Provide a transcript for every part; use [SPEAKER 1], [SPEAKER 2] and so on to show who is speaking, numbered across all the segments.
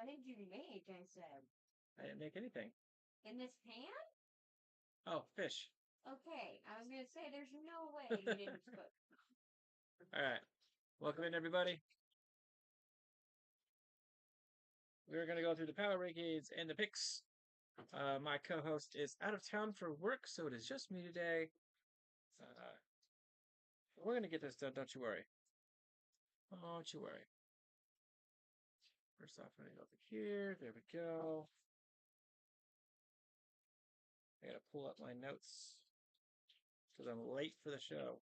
[SPEAKER 1] did you make? I said.
[SPEAKER 2] I didn't make anything.
[SPEAKER 1] In this pan?
[SPEAKER 2] Oh, fish.
[SPEAKER 1] Okay, I was gonna say there's no way you didn't cook.
[SPEAKER 2] All right. Welcome in, everybody. We're going to go through the power rankings and the picks. My co-host is out of town for work, so it is just me today. We're going to get this done, don't you worry. Don't you worry. First off, I'm going to go over here. There we go. I got to pull up my notes because I'm late for the show.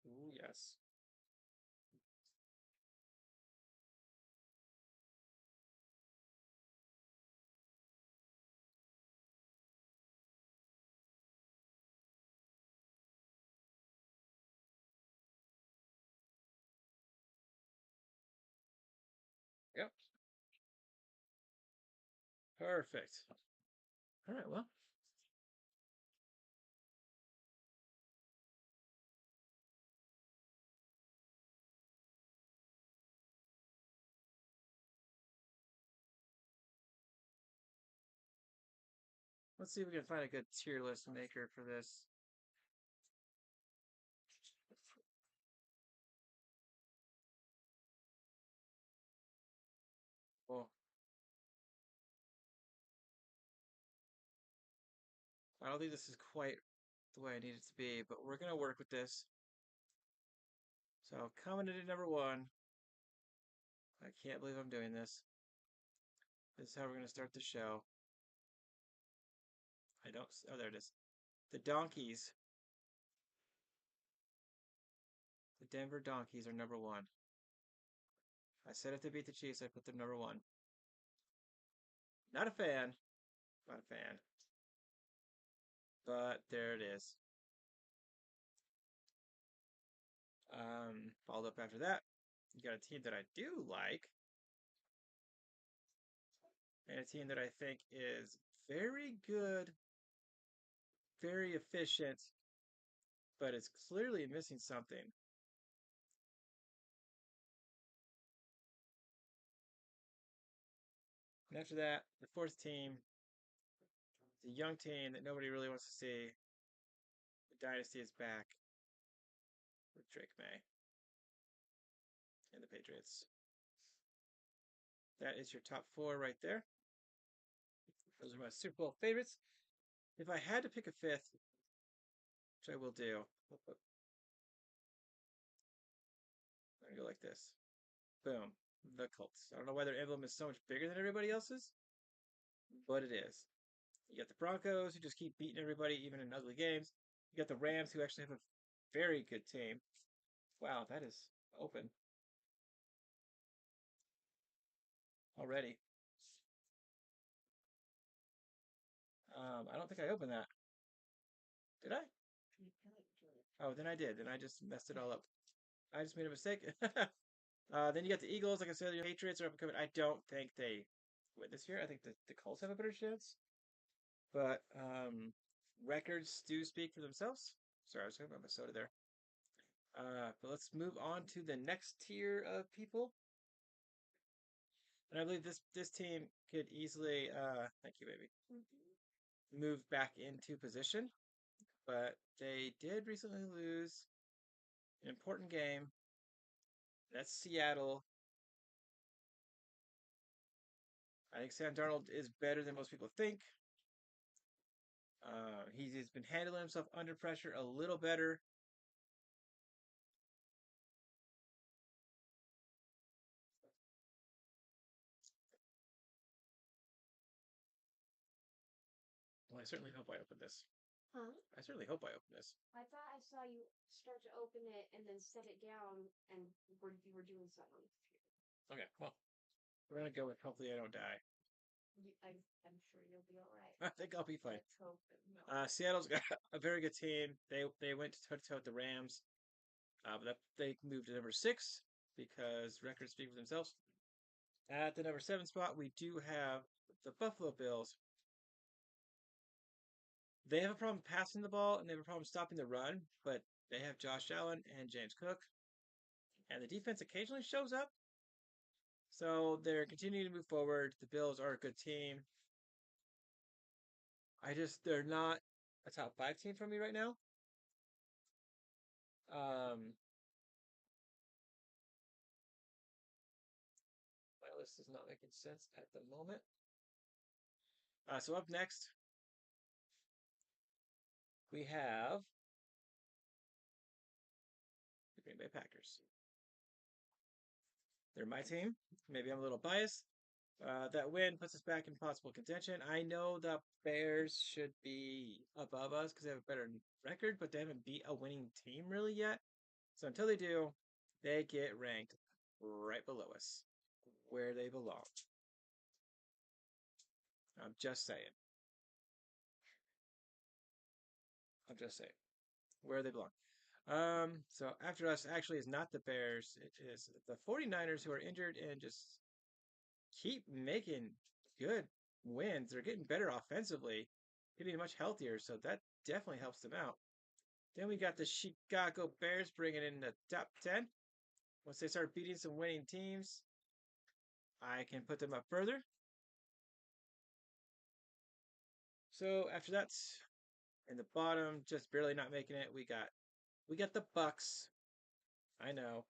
[SPEAKER 2] Ooh, yes. Yep. Perfect. All right, well. Let's see if we can find a good tier list maker for this. Well, I don't think this is quite the way I need it to be, but we're going to work with this. So coming in at number 1. I can't believe I'm doing this. This is how we're going to start the show. Oh, there it is. The Donkeys. The Denver Donkeys are number 1. I said if they beat the Chiefs, I put them number 1. Not a fan. Not a fan. But there it is. Followed up after that, you got a team that I do like. And a team that I think is very good, very efficient, but it's clearly missing something. And after that, the 4th team, the young team that nobody really wants to see. The dynasty is back with Drake May and the Patriots. That is your top 4 right there. Those are my Super Bowl favorites. If I had to pick a 5th, which I will do, I'm going to go like this. Boom. The Colts. I don't know why their emblem is so much bigger than everybody else's, but it is. You got the Broncos, who just keep beating everybody, even in ugly games. You got the Rams, who actually have a very good team. Wow, that is open already. I don't think I opened that. Did I? Oh, then I did. Then I just messed it all up. I just made a mistake. Then you got the Eagles. Like I said, the Patriots are up and coming. I don't think they win this year. I think the Colts have a better chance. But records do speak for themselves. Sorry, I was talking about my soda there. But let's move on to the next tier of people. And I believe this team could easily, thank you, baby, move back into position. But they did recently lose an important game. That's Seattle. I think Sam Darnold is better than most people think. He's been handling himself under pressure a little better. Well, I certainly hope I open this.
[SPEAKER 1] Huh?
[SPEAKER 2] I certainly hope I open this.
[SPEAKER 1] I thought I saw you start to open it and then set it down, and you were doing something on the computer.
[SPEAKER 2] Okay, well, we're gonna go with hopefully I don't die.
[SPEAKER 1] I'm sure you'll be all right.
[SPEAKER 2] I think I'll be fine.
[SPEAKER 1] Let's hope. No.
[SPEAKER 2] Seattle's got a very good team. They went toe to toe with the Rams, but they moved to number 6 because records speak for themselves. At the number 7 spot, we do have the Buffalo Bills. They have a problem passing the ball and they have a problem stopping the run, but they have Josh Allen and James Cook, and the defense occasionally shows up. So they're continuing to move forward. The Bills are a good team. They're not a top 5 team for me right now. My list is not making sense at the moment. So up next, we have the Green Bay Packers. They're my team. Maybe I'm a little biased. That win puts us back in possible contention. I know the Bears should be above us because they have a better record, but they haven't beat a winning team really yet. So until they do, they get ranked right below us, where they belong. I'm just saying. I'm just saying. Where they belong. So after us actually is not the Bears. It is the 49ers who are injured and just keep making good wins. They're getting better offensively, getting much healthier, so that definitely helps them out. Then we got the Chicago Bears bringing in the top 10. Once they start beating some winning teams, I can put them up further. So after that, in the bottom, just barely not making it, we got the Bucks. I know.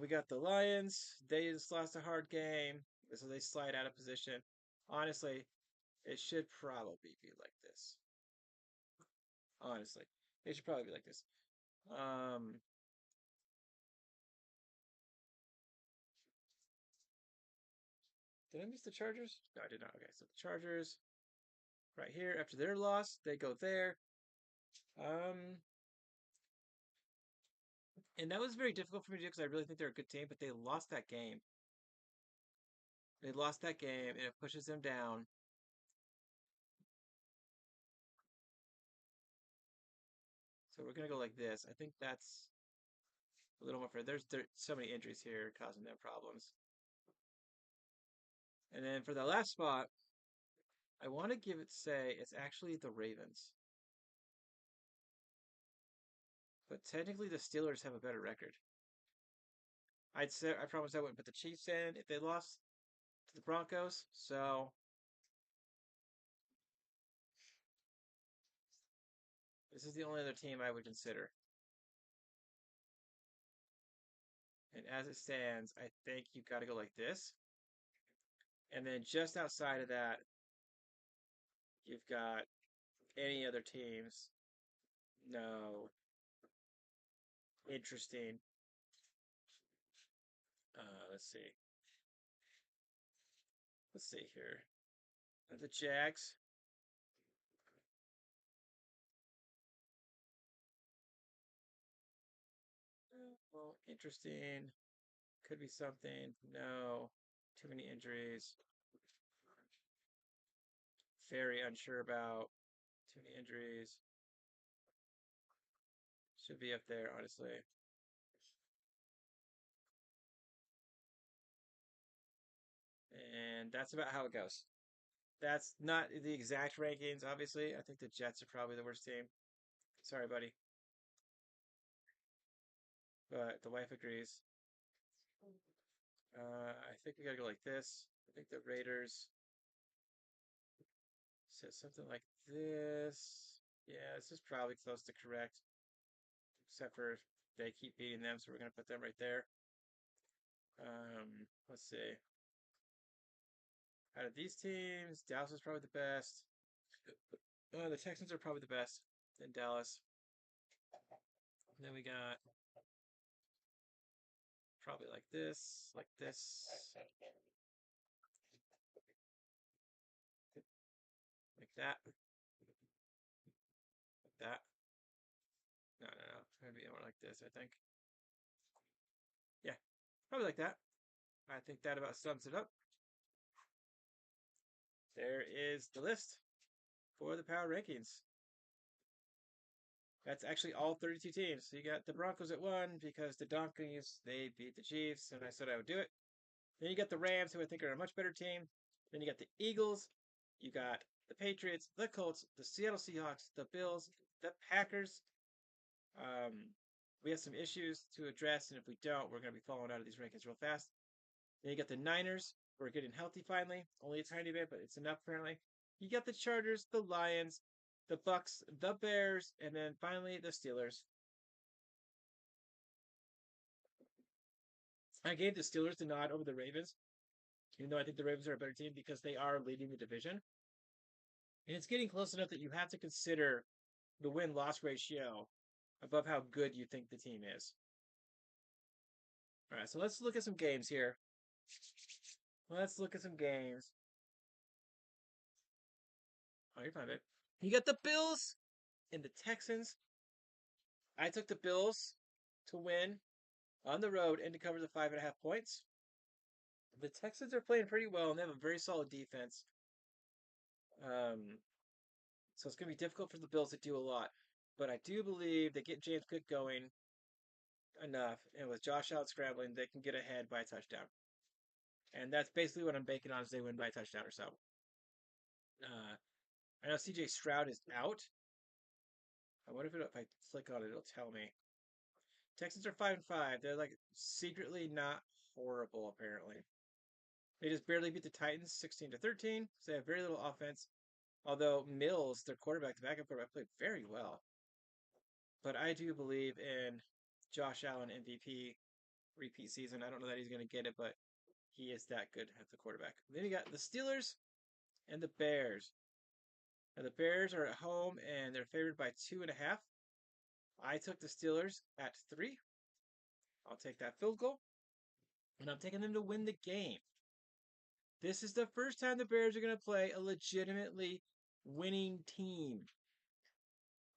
[SPEAKER 2] We got the Lions. They just lost a hard game, so they slide out of position. Honestly, it should probably be like this. Honestly, it should probably be like this. Um, did I miss the Chargers? No, I did not. Okay, so the Chargers right here after their loss, they go there. Um, and that was very difficult for me to do because I really think they're a good team, but they lost that game. They lost that game, and it pushes them down. So we're gonna go like this. I think that's a little more fair. There's so many injuries here causing them problems. And then for the last spot, I want to give it say it's actually the Ravens. But technically the Steelers have a better record. I promised I wouldn't put the Chiefs in if they lost to the Broncos. So this is the only other team I would consider. And as it stands, I think you've got to go like this. And then just outside of that, you've got any other teams. No. Interesting. Let's see. Let's see here. The Jags. Well, interesting. Could be something. No. Too many injuries. Very unsure about. Too many injuries. Should be up there, honestly. And that's about how it goes. That's not the exact rankings, obviously. I think the Jets are probably the worst team. Sorry, buddy. But the wife agrees. I think we gotta go like this. I think the Raiders said something like this. Yeah, this is probably close to correct. Except for they keep beating them, so we're gonna put them right there. Let's see. Out of these teams, Dallas is probably the best. The Texans are probably the best in Dallas. And then we got probably like this, like this, like that, like that. No, no, no. It's gonna be more like this, I think. Yeah, probably like that. I think that about sums it up. There is the list for the power rankings. That's actually all 32 teams. So you got the Broncos at 1 because the Donkeys, they beat the Chiefs, and I said I would do it. Then you got the Rams, who I think are a much better team. Then you got the Eagles. You got the Patriots, the Colts, the Seattle Seahawks, the Bills, the Packers. Um, we have some issues to address, and if we don't, we're going to be falling out of these rankings real fast. Then you got the Niners. We're getting healthy finally. Only a tiny bit, but it's enough apparently. You got the Chargers, the Lions, the Bucks, the Bears, and then finally the Steelers. I gave the Steelers the nod over the Ravens, even though I think the Ravens are a better team because they are leading the division. And it's getting close enough that you have to consider the win-loss ratio above how good you think the team is. All right, so let's look at some games here. Let's look at some games. Oh, you're fine, babe. You got the Bills and the Texans. I took the Bills to win on the road and to cover the 5.5 points. The Texans are playing pretty well and they have a very solid defense. So it's going to be difficult for the Bills to do a lot. But I do believe they get James Cook going enough, and with Josh Allen scrambling, they can get ahead by a touchdown. And that's basically what I'm banking on is they win by a touchdown or so. I know CJ Stroud is out. I wonder if I click on it, it'll tell me. Texans are 5-5. They're like secretly not horrible, apparently. They just barely beat the Titans 16-13. So they have very little offense. Although Mills, their quarterback, the backup quarterback, played very well. But I do believe in Josh Allen MVP repeat season. I don't know that he's going to get it, but he is that good at the quarterback. Then you got the Steelers and the Bears. Now the Bears are at home and they're favored by 2.5. I took the Steelers at 3. I'll take that field goal. And I'm taking them to win the game. This is the first time the Bears are going to play a legitimately winning team.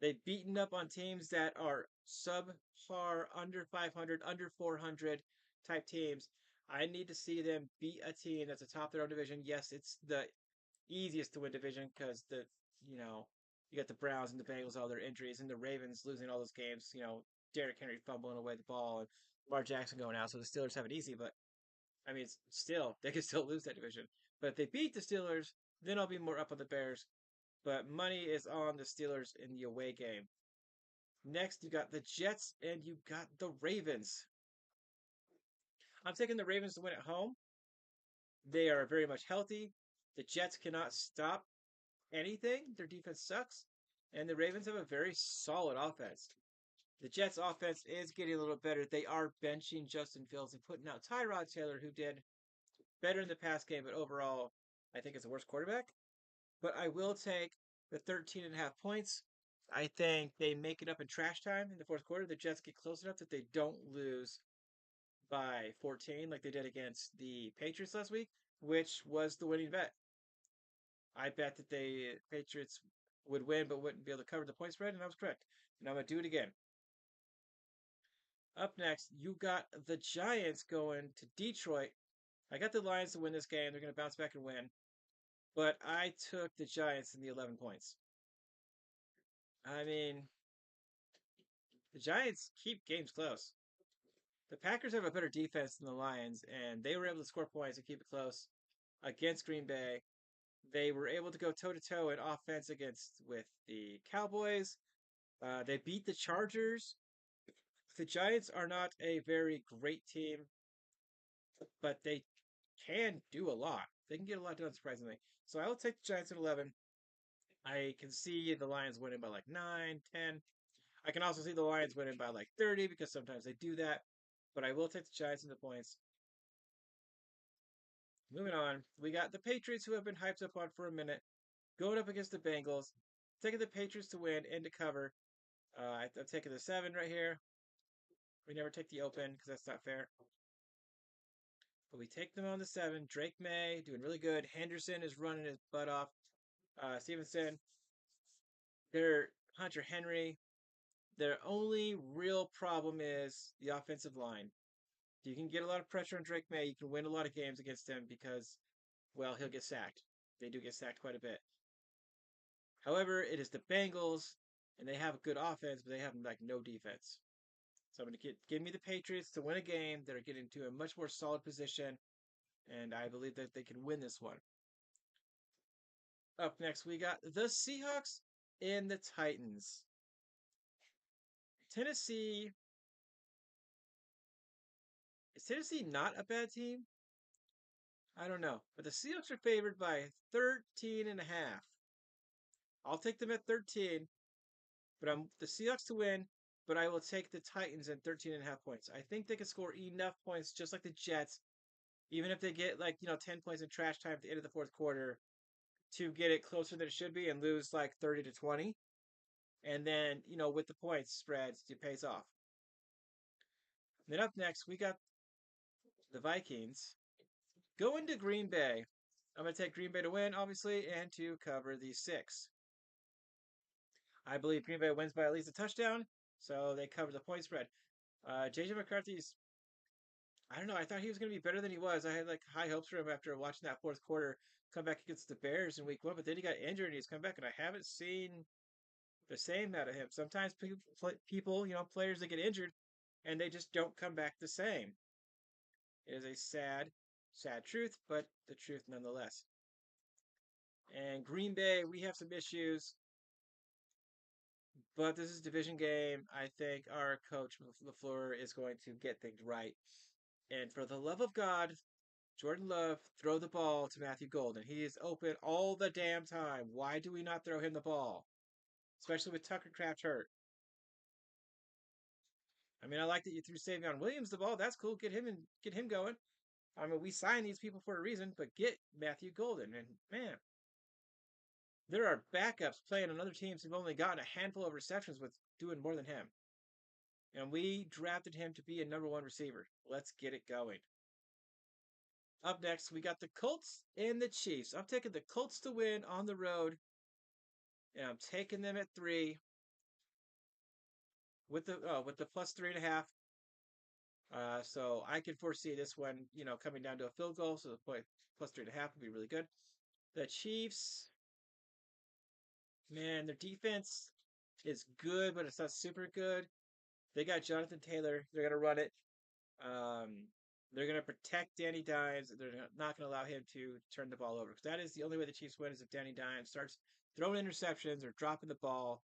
[SPEAKER 2] They've beaten up on teams that are subpar, under 500, under 400 type teams. I need to see them beat a team that's atop their own division. Yes, it's the easiest to win division because you got the Browns and the Bengals, all their injuries, and the Ravens losing all those games. Derrick Henry fumbling away the ball and Lamar Jackson going out. So the Steelers have it easy, but I mean, they can still lose that division. But if they beat the Steelers, then I'll be more up on the Bears. But money is on the Steelers in the away game. Next, you got the Jets and you got the Ravens. I'm taking the Ravens to win at home. They are very much healthy. The Jets cannot stop anything. Their defense sucks. And the Ravens have a very solid offense. The Jets' offense is getting a little better. They are benching Justin Fields and putting out Tyrod Taylor, who did better in the past game, but overall, I think it's a worse quarterback. But I will take the 13.5 points. I think they make it up in trash time in the fourth quarter. The Jets get close enough that they don't lose by 14 like they did against the Patriots last week, which was the winning bet. I bet that the Patriots would win but wouldn't be able to cover the point spread, and I was correct. And I'm going to do it again. Up next, you got the Giants going to Detroit. I got the Lions to win this game. They're going to bounce back and win. But I took the Giants in the 11 points. I mean, the Giants keep games close. The Packers have a better defense than the Lions, and they were able to score points and keep it close against Green Bay. They were able to go toe to toe in offense with the Cowboys. They beat the Chargers. The Giants are not a very great team, but they can do a lot. They can get a lot done surprisingly. So I will take the Giants at 11. I can see the Lions winning by like 9, 10. I can also see the Lions winning by like 30 because sometimes they do that. But I will take the Giants in the points. Moving on, we got the Patriots who have been hyped up on for a minute, going up against the Bengals. Taking the Patriots to win and to cover. I'm taking the 7 right here. We never take the open because that's not fair. But we take them on the 7. Drake May doing really good. Henderson is running his butt off. Stevenson. They're Hunter Henry. Their only real problem is the offensive line. You can get a lot of pressure on Drake May. You can win a lot of games against him because, well, he'll get sacked. They do get sacked quite a bit. However, it is the Bengals, and they have a good offense, but they have like no defense. So I'm going to give me the Patriots to win a game. They're getting to a much more solid position, and I believe that they can win this one. Up next, we got the Seahawks and the Titans. Tennessee. Is Tennessee not a bad team? I don't know. But the Seahawks are favored by 13 and a half. I'll take them at 13, but I'm the Seahawks to win, but I will take the Titans at 13 and a half points. I think they can score enough points just like the Jets, even if they get 10 points in trash time at the end of the fourth quarter to get it closer than it should be and lose like 30 to 20. And then, with the points spreads, it pays off. Then up next, we got the Vikings going to Green Bay. I'm going to take Green Bay to win, obviously, and to cover the 6. I believe Green Bay wins by at least a touchdown, so they cover the point spread. JJ McCarthy's, I don't know, I thought he was going to be better than he was. I had high hopes for him after watching that fourth quarter come back against the Bears in week 1, but then he got injured and he's come back, and I haven't seen the same out of him. Sometimes people, players that get injured and they just don't come back the same. It is a sad, sad truth, but the truth nonetheless. And Green Bay, we have some issues, but this is a division game. I think our coach LaFleur is going to get things right. And for the love of God, Jordan Love, throw the ball to Matthew Golden. He is open all the damn time. Why do we not throw him the ball? Especially with Tucker Kraft hurt. I mean, I like that you threw Savion Williams the ball. That's cool. Get him going. I mean, we signed these people for a reason, but get Matthew Golden. And man, there are backups playing on other teams who've only gotten a handful of receptions with doing more than him. And we drafted him to be a number 1 receiver. Let's get it going. Up next, we got the Colts and the Chiefs. I'm taking the Colts to win on the road, and I'm taking them at 3 with the plus 3.5. So I can foresee this one, coming down to a field goal. So the point plus 3.5 would be really good. The Chiefs, man, their defense is good, but it's not super good. They got Jonathan Taylor. They're gonna run it. They're gonna protect Danny Dimes. They're not gonna allow him to turn the ball over, because that is the only way the Chiefs win, is if Danny Dimes starts throwing interceptions or dropping the ball.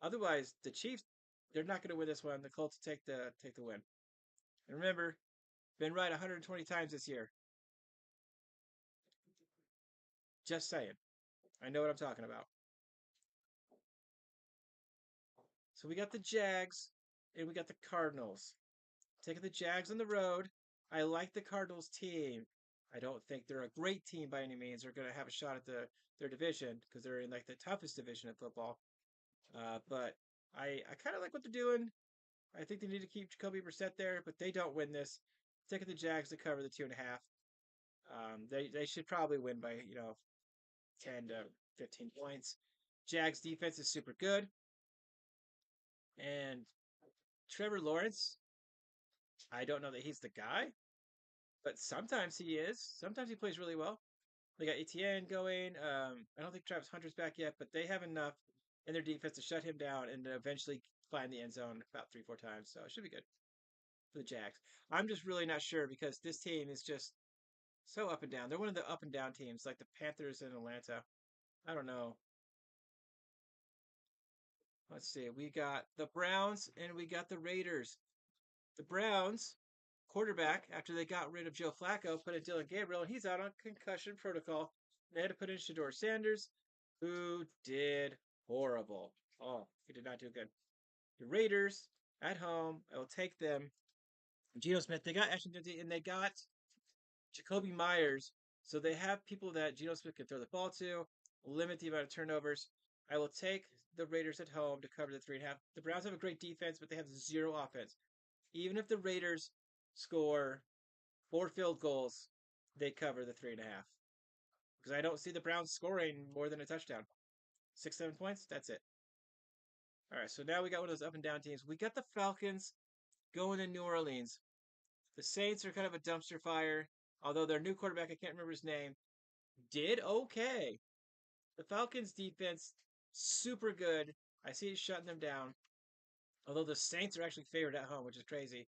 [SPEAKER 2] Otherwise, the Chiefs, they're not gonna win this one. The Colts take the win. And remember, been right 120 times this year. Just saying. I know what I'm talking about. So we got the Jags and we got the Cardinals. Taking the Jags on the road. I like the Cardinals team. I don't think they're a great team by any means. They're going to have a shot at their division because they're in the toughest division in football. But I kind of like what they're doing. I think they need to keep Jacoby Brissett there, but they don't win this. Taking the Jags to cover the 2.5. They should probably win by 10 to 15 points. Jags defense is super good, and Trevor Lawrence, I don't know that he's the guy, but sometimes he is. Sometimes he plays really well. They got ETN going. I don't think Travis Hunter's back yet, but they have enough in their defense to shut him down and to eventually find the end zone about 3-4 times. So it should be good for the Jags. I'm just really not sure because this team is just so up and down. They're one of the up and down teams, like the Panthers in Atlanta. I don't know. Let's see. We got the Browns and we got the Raiders. The Browns quarterback, after they got rid of Joe Flacco, put in Dylan Gabriel, and he's out on concussion protocol. They had to put in Shador Sanders, who did horrible. Oh, he did not do good. The Raiders at home, I will take them. Geno Smith, they got Ashton Dutty, and they got Jacoby Myers. So they have people that Geno Smith can throw the ball to, limit the amount of turnovers. I will take the Raiders at home to cover the 3.5. The Browns have a great defense, but they have zero offense. Even if the Raiders score 4 field goals, they cover the 3.5. Because I don't see the Browns scoring more than a touchdown. 6, 7 points, that's it. All right, so now we got one of those up and down teams. We got the Falcons going to New Orleans. The Saints are kind of a dumpster fire, although their new quarterback, I can't remember his name, did okay. The Falcons defense, super good. I see it shutting them down. Although the Saints are actually favored at home, which is crazy.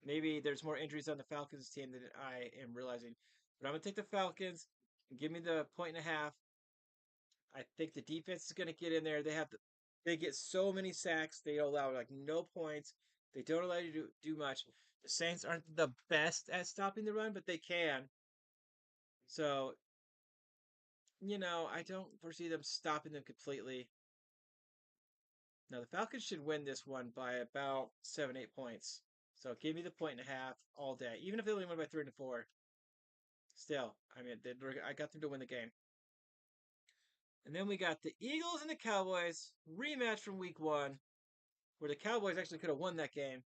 [SPEAKER 2] Maybe there's more injuries on the Falcons team than I am realizing. But I'm going to take the Falcons. Give me the 1.5. I think the defense is going to get in there. They get so many sacks. They allow like no points. They don't allow you to do much. The Saints aren't the best at stopping the run, but they can. So, I don't foresee them stopping them completely. Now, the Falcons should win this one by about 7, 8 points. So give me the 1.5 all day. Even if they only win by 3 to 4. Still, I mean, I got them to win the game. And then we got the Eagles and the Cowboys rematch from week 1, where the Cowboys actually could have won that game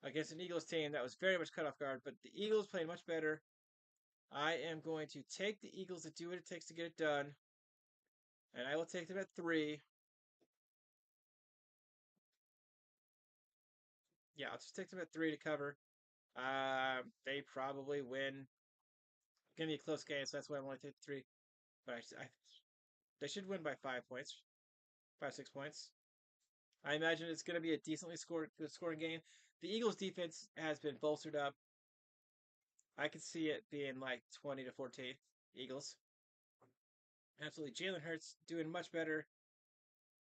[SPEAKER 2] against an Eagles team that was very much cut off guard, but the Eagles played much better. I am going to take the Eagles to do what it takes to get it done, and I will take them at 3. Yeah, I'll just take them at 3 to cover. They probably win. Gonna be a close game, so that's why I'm only taking 3. But they should win by 5 points, 5, 6 points. I imagine it's going to be a decently good scoring game. The Eagles' defense has been bolstered up. I could see it being like 20 to 14 Eagles. Absolutely. Jalen Hurts doing much better.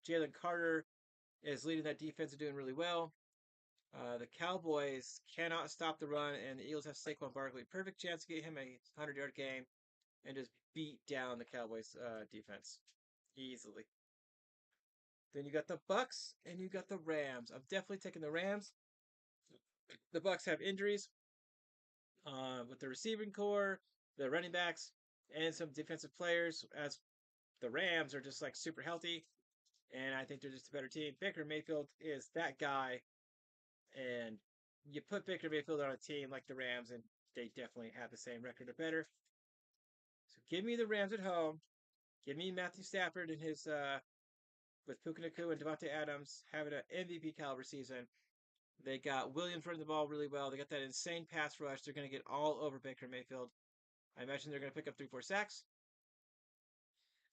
[SPEAKER 2] Jalen Carter is leading that defense and doing really well. The Cowboys cannot stop the run, and the Eagles have Saquon Barkley. Perfect chance to get him a 100-yard game and just beat down the Cowboys defense easily. Then you got the Bucks and you got the Rams. I'm definitely taking the Rams. The Bucks have injuries with the receiving core, the running backs, and some defensive players. As the Rams are just like super healthy, and I think they're just a better team. Baker Mayfield is that guy, and you put Baker Mayfield on a team like the Rams, and they definitely have the same record or better. So give me the Rams at home. Give me Matthew Stafford and his with Puka Nacua and Devontae Adams having an MVP caliber season. They got Williams running the ball really well. They got that insane pass rush. They're going to get all over Baker Mayfield. I imagine they're going to pick up 3, 4 sacks.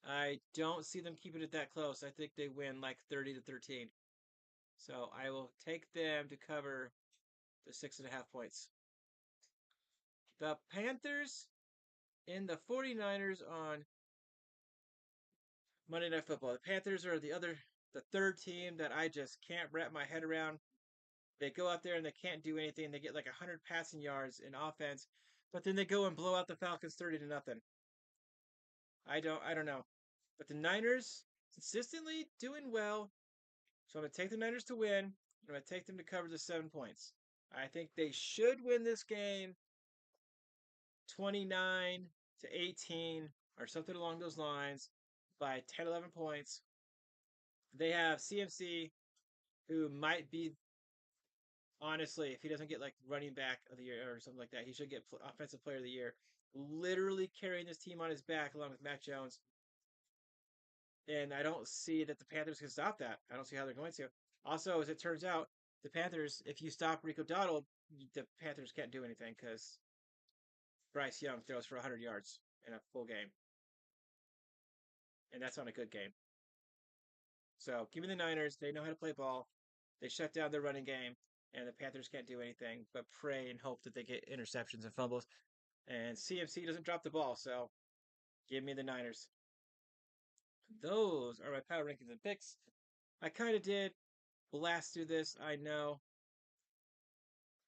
[SPEAKER 2] I don't see them keeping it that close. I think they win like 30 to 13. So I will take them to cover the 6.5 points. The Panthers and the 49ers on Monday Night Football. The Panthers are the third team that I just can't wrap my head around. They go out there and they can't do anything. They get like 100 passing yards in offense, but then they go and blow out the Falcons 30 to nothing. I don't know. But the Niners consistently doing well. So I'm going to take the Niners to win. I'm going to take them to cover the 7 points. I think they should win this game 29 to 18 or something along those lines by 10, 11 points. They have CMC, who might be, honestly, if he doesn't get like running back of the year or something like that, he should get offensive player of the year. Literally carrying this team on his back along with Mac Jones. And I don't see that the Panthers can stop that. I don't see how they're going to. Also, as it turns out, the Panthers, if you stop Rico Dowdle, the Panthers can't do anything because Bryce Young throws for 100 yards in a full game. And that's on a good game. So give me the Niners. They know how to play ball. They shut down their running game, and the Panthers can't do anything but pray and hope that they get interceptions and fumbles. And CMC doesn't drop the ball, so give me the Niners. Those are my power rankings and picks. I kind of did blast through this, I know,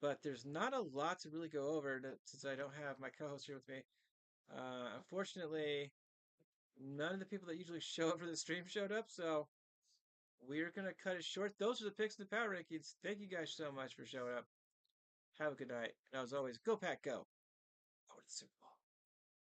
[SPEAKER 2] but there's not a lot to really go over since I don't have my co-host here with me. Unfortunately, none of the people that usually show up for the stream showed up, so we're going to cut it short. Those are the picks and the power rankings. Thank you guys so much for showing up. Have a good night. And as always, go Pack, go. Over to the Super Bowl.